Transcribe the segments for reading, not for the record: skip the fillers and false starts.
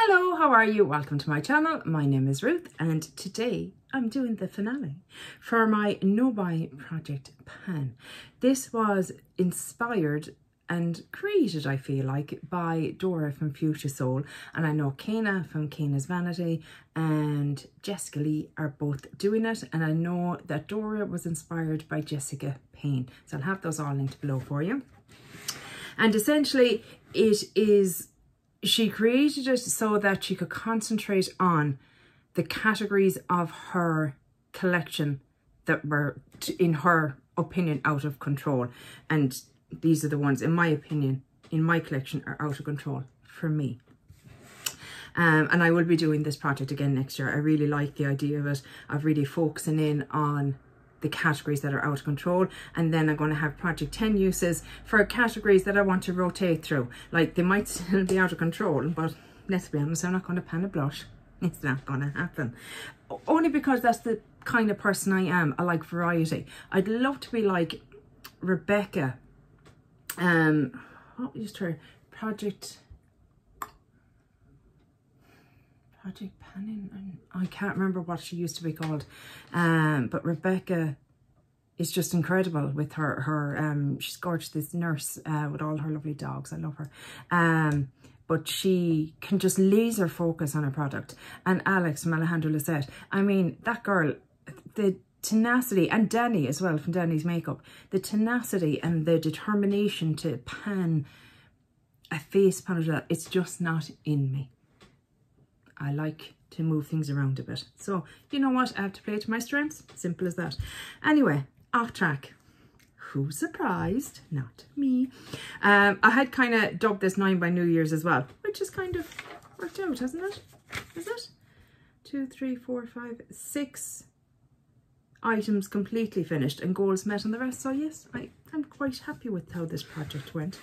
Hello, how are you? Welcome to my channel. My name is Ruth and today I'm doing the finale for my No Buy project pan. This was inspired and created, I feel like, by Dora from Fuchsia Soul, and I know Kena from Kena's Vanity and Jessica Lee are both doing it, and I know that Dora was inspired by Jessica Payne, so I'll have those all linked below for you. And essentially she created it so that she could concentrate on the categories of her collection that were, in her opinion, out of control. And these are the ones, in my opinion, in my collection, are out of control for me. And I will be doing this project again next year. I really like the idea of it, of really focusing in on the categories that are out of control, and then I'm going to have project 10 uses for categories that I want to rotate through. Like, they might still be out of control, but let's be honest, I'm not going to pan a blush. It's not going to happen. Only because that's the kind of person I am. I like variety. I'd love to be like Rebecca. What was her project Panning? I can't remember what she used to be called, but Rebecca is just incredible with her she's gorgeous, this nurse with all her lovely dogs. I love her, but she can just laser focus on her product. And Alex from Alejandro Lisette, I mean, that girl, the tenacity, and Danny as well from Danny's Makeup, the tenacity and the determination to pan a face pan, it's just not in me. I like to move things around a bit. So, you know what? I have to play to my strengths. Simple as that. Anyway, off track. Who's surprised? Not me. I had kind of dubbed this 9 by New Year's as well, which has kind of worked out, hasn't it? Is it? 2, 3, 4, 5, 6 items completely finished and goals met on the rest. So yes, I'm quite happy with how this project went.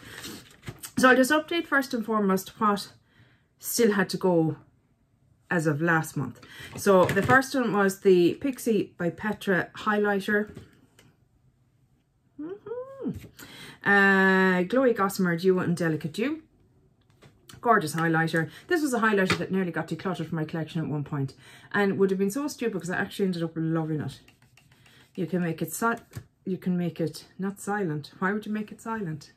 So I'll just update first and foremost what still had to go as of last month. So the first one was the Pixi by Petra highlighter. Glowy Gossamer Dew and Delicate Dew. Gorgeous highlighter. This was a highlighter that nearly got decluttered from my collection at one point, and would have been so stupid because I actually ended up loving it. You can make it not silent. Why would you make it silent?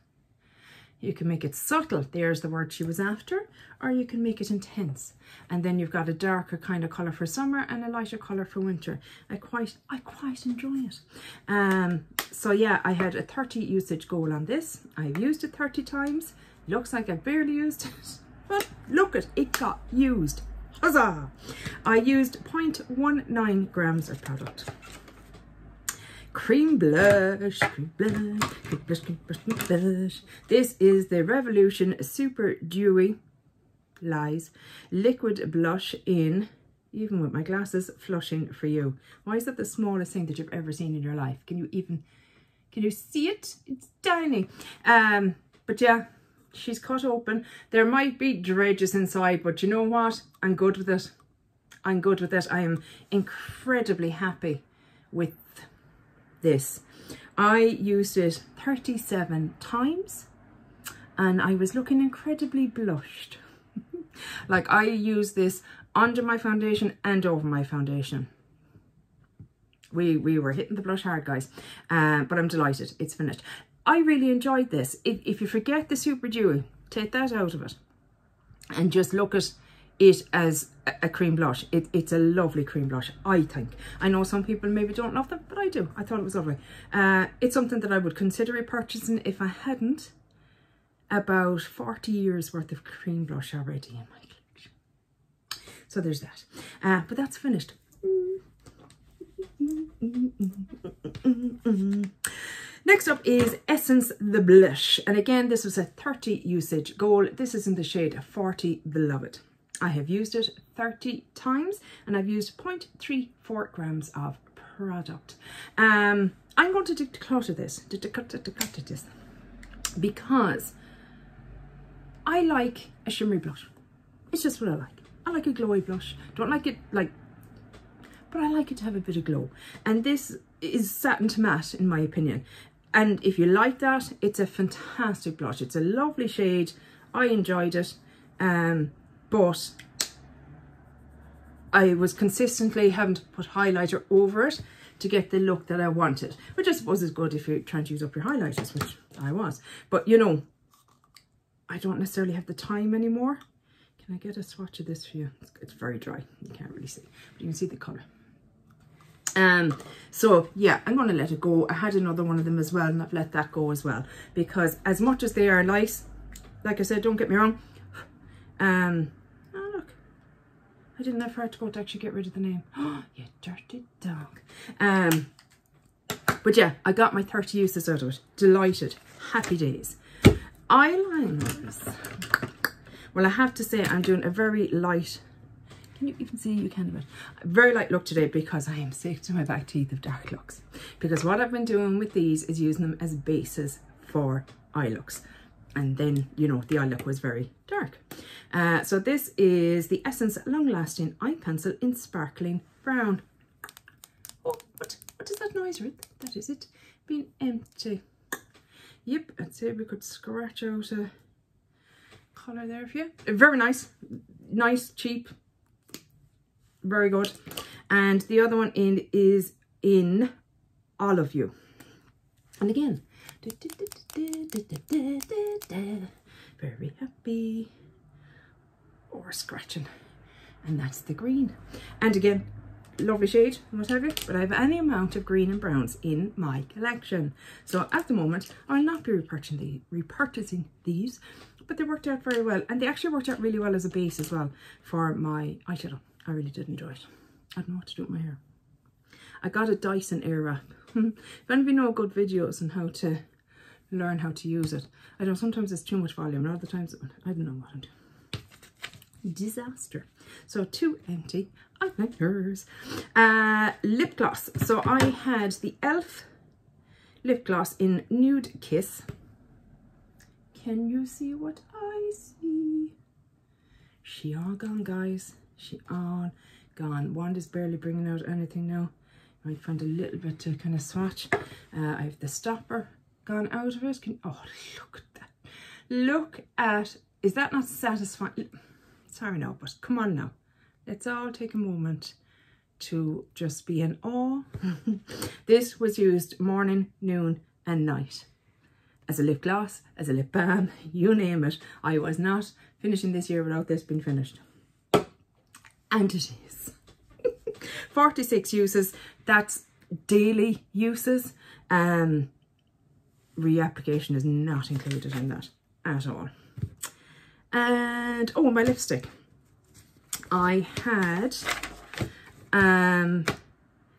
You can make it subtle, there's the word she was after, or you can make it intense. And then you've got a darker kind of colour for summer and a lighter colour for winter. I quite enjoy it. So yeah, I had a 30 usage goal on this. I've used it 30 times. Looks like I barely used it, but look it got used. Huzzah! I used 0.19 grams of product. Cream blush, cream blush, cream blush, cream blush, cream blush. This is the Revolution Super Dewy Lies Liquid Blush in, even with my glasses, Flushing for You. Why is that the smallest thing that you've ever seen in your life? Can you see it? It's tiny. But yeah, she's cut open. There might be dredges inside, but you know what? I'm good with it. I'm good with it. I am incredibly happy with this. I used it 37 times and I was looking incredibly blushed. Like, I use this under my foundation and over my foundation. We were hitting the blush hard, guys, but I'm delighted it's finished. I really enjoyed this. If you forget the Super Dewy, take that out of it and just look at it as a cream blush. It's a lovely cream blush, I think. I know some people maybe don't love them, but I do. I thought it was lovely. It's something that I would consider repurchasing if I hadn't about 40 years worth of cream blush already in my collection. So there's that. But that's finished. Next up is Essence the Blush. And again, this was a 30 usage goal. This is in the shade 40 Beloved. I have used it 30 times and I've used 0.34 grams of product. I'm going to declutter this because I like a shimmery blush. It's just what I like. I like a glowy blush. Don't like it like, but I like it to have a bit of glow. And this is satin to matte in my opinion. And if you like that, it's a fantastic blush. It's a lovely shade. I enjoyed it. But I was consistently having to put highlighter over it to get the look that I wanted, which I suppose is good if you're trying to use up your highlighters, which I was. But you know, I don't necessarily have the time anymore. Can I get a swatch of this for you? It's very dry, you can't really see, but you can see the colour. So yeah, I'm going to let it go. I had another one of them as well, and I've let that go as well, because as much as they are light, like I said, don't get me wrong, oh look, I didn't have far to go to actually get rid of the name. Oh, you dirty dog. But yeah, I got my 30 uses out of it. Delighted. Happy days. Eyeliners. Well, I have to say I'm doing a very light, can you even see? You can, but a very light look today because I am sick to my back teeth of dark looks. Because what I've been doing with these is using them as bases for eye looks. And then, you know, the eye look was very dark. So this is the Essence Long Lasting Eye Pencil in Sparkling Brown. Oh, what is that noise, Ruth? That is it being empty. Yep, I'd say we could scratch out a colour there for you. Very nice. Nice, cheap. Very good. And the other one is in All of You. And again, very happy, or scratching, and that's the green. And again, lovely shade and what have you, but I have any amount of green and browns in my collection. So at the moment, I'll not be repurchasing these, but they worked out very well, and they actually worked out really well as a base as well for my eyeshadow. I really did enjoy it. I don't know what to do with my hair. I got a Dyson Airwrap. If any of you know good videos on how to learn how to use it. I know sometimes it's too much volume, and other times I don't know what I'm doing. Disaster. So 2 empty eyeliners. Lip gloss. So I had the e.l.f. lip gloss in Nude Kiss. Can you see what I see? She all gone, guys. She all gone. Wanda's barely bringing out anything now. I might find a little bit to kind of swatch. I have the stopper gone out of it. Oh, look at that. Look at, is that not satisfying? Sorry now, but come on now. Let's all take a moment to just be in awe. This was used morning, noon and night. As a lip gloss, as a lip balm, you name it. I was not finishing this year without this being finished. And it is. 46 uses, that's daily uses. Reapplication is not included in that at all. And oh, my lipstick. I had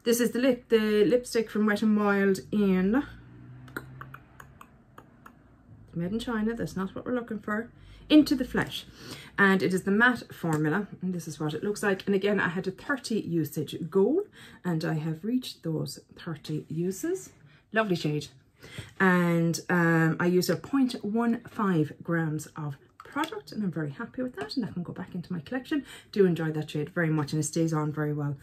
this is the lipstick from Wet n Wild in made in China. That's not what we're looking for. Into the Flesh, and it is the matte formula, and this is what it looks like. And again, I had a 30 usage goal, and I have reached those 30 uses. Lovely shade. And I used a 0.15 grams of product, and I'm very happy with that, and that can go back into my collection. Do enjoy that shade very much, and it stays on very well.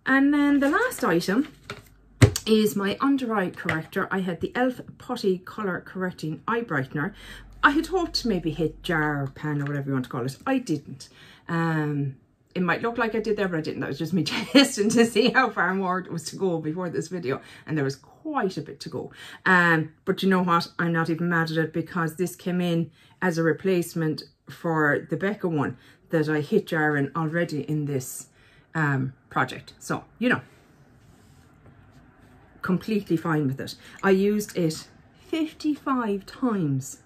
And then the last item is my under eye corrector. I had the e.l.f. Putty Colour Correcting Eye Brightener. I had hoped to maybe hit jar or pan or whatever you want to call it. I didn't. It might look like I did there, but I didn't. That was just me testing to see how far more it was to go before this video. And there was quite a bit to go. But you know what? I'm not even mad at it, because this came in as a replacement for the Becca one that I hit jar in already in this project. So, you know, completely fine with it. I used it 55 times.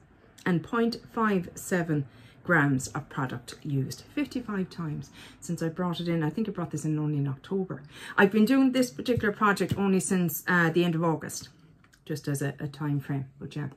And 0.57 grams of product used 55 times since I brought it in. I think I brought this in only in October. I've been doing this particular project only since the end of August, just as a time frame, but yeah.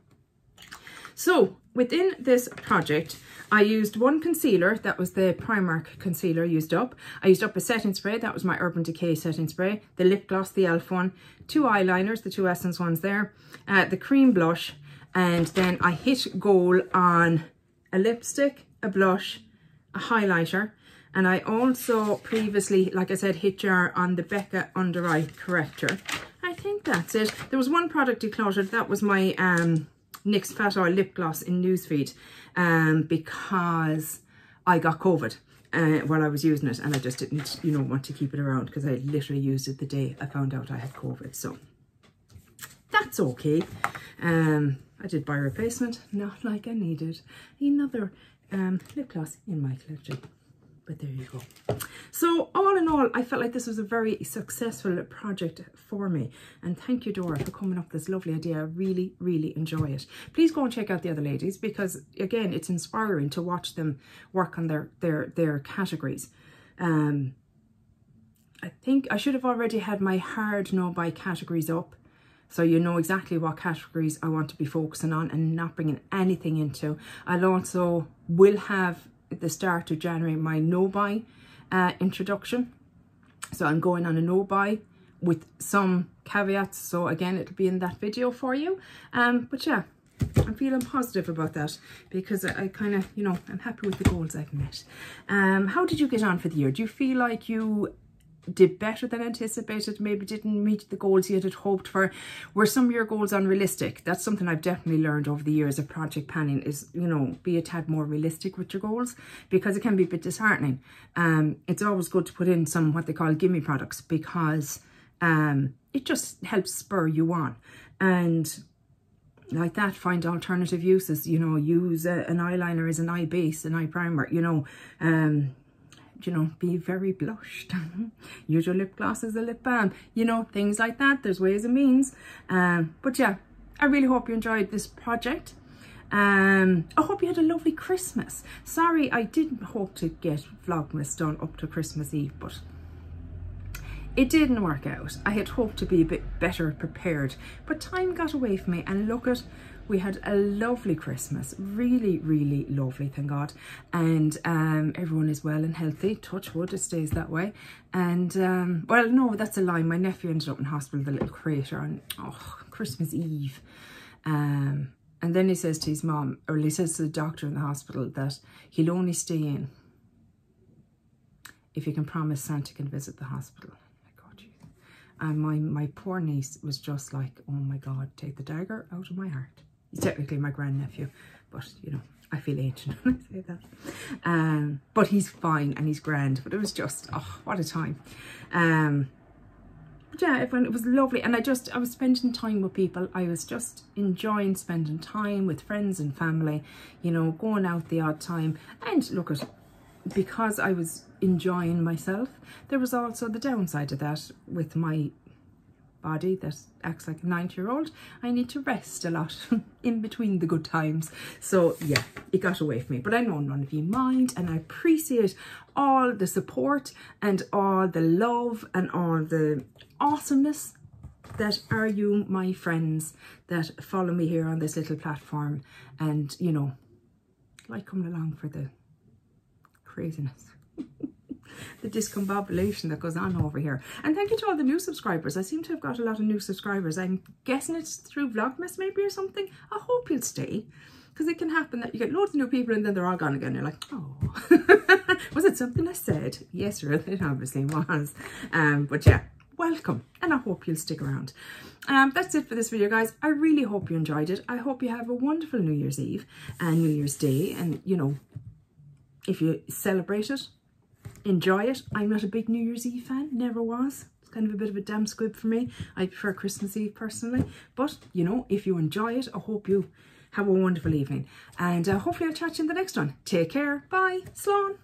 So within this project, I used one concealer. That was the Primark concealer used up. I used up a setting spray. That was my Urban Decay setting spray. The lip gloss, the e.l.f. one. 2 eyeliners, the 2 Essence ones there. The cream blush. And then I hit goal on a lipstick, a blush, a highlighter. And I also previously, like I said, hit jar on the Becca Under Eye Corrector. I think that's it. There was one product decluttered. That was my NYX Fat Oil Lip Gloss in Newsfeed, because I got COVID. while I was using it, and I just didn't, you know, want to keep it around because I literally used it the day I found out I had COVID. So that's okay. I did buy a replacement, not like I needed another lip gloss in my collection. But there you go. So all in all, I felt like this was a very successful project for me. And thank you, Dora, for coming up with this lovely idea. I really, really enjoy it. Please go and check out the other ladies because, again, it's inspiring to watch them work on their categories. I think I should have already had my hard no buy categories up, so you know exactly what categories I want to be focusing on and not bringing anything into. I'll also will have at the start of January my no buy introduction. So I'm going on a no buy with some caveats. So again, it'll be in that video for you. But yeah, I'm feeling positive about that because I kind of, you know, I'm happy with the goals I've met. How did you get on for the year? Do you feel like you did better than anticipated, maybe didn't meet the goals you had hoped for? Were some of your goals unrealistic? That's something I've definitely learned over the years of project planning is, you know, be a tad more realistic with your goals because it can be a bit disheartening. It's always good to put in some what they call gimme products because it just helps spur you on. And like that, find alternative uses, you know, use an eyeliner as an eye base, an eye primer, you know, be very blushed. Use your lip gloss as a lip balm, you know, things like that. There's ways and means. But yeah, I really hope you enjoyed this project. I hope you had a lovely Christmas. Sorry, I didn't hope to get Vlogmas done up to Christmas Eve, but it didn't work out. I had hoped to be a bit better prepared, but time got away from me, and look at, we had a lovely Christmas, really, really lovely, thank God. And everyone is well and healthy, touch wood, it stays that way. And well, no, that's a lie. My nephew ended up in hospital, the little crater, on Christmas Eve. And then he says to his mom, or he says to the doctor in the hospital that he'll only stay in if he can promise Santa can visit the hospital. And my poor niece was just like, oh my God, take the dagger out of my heart. He's technically my grandnephew, but you know, I feel ancient when I say that. But he's fine and he's grand, but it was just, oh, what a time. But yeah, it was lovely. And I was spending time with people. I was just enjoying spending time with friends and family, you know, going out the odd time. And look at, because I was enjoying myself, there was also the downside of that with my body that acts like a 90-year-old. I need to rest a lot in between the good times. So yeah, it got away from me. But I know none of you mind, and I appreciate all the support and all the love and all the awesomeness that are you, my friends, that follow me here on this little platform and, you know, like coming along for the craziness. The discombobulation that goes on over here. And thank you to all the new subscribers. I seem to have got a lot of new subscribers. I'm guessing it's through Vlogmas maybe or something. I hope you'll stay, because it can happen that you get loads of new people and then they're all gone again. You're like, oh, was it something I said? Yes, Ruth, it obviously was. But yeah, welcome, and I hope you'll stick around. That's it for this video, guys. I really hope you enjoyed it. I hope you have a wonderful New Year's Eve and New Year's Day, and you know, if you celebrate it, enjoy it. I'm not a big New Year's Eve fan, never was. It's kind of a bit of a damn squib for me. I prefer Christmas Eve personally, but you know, if you enjoy it, I hope you have a wonderful evening, and hopefully I'll chat to you in the next one. Take care, bye, slán.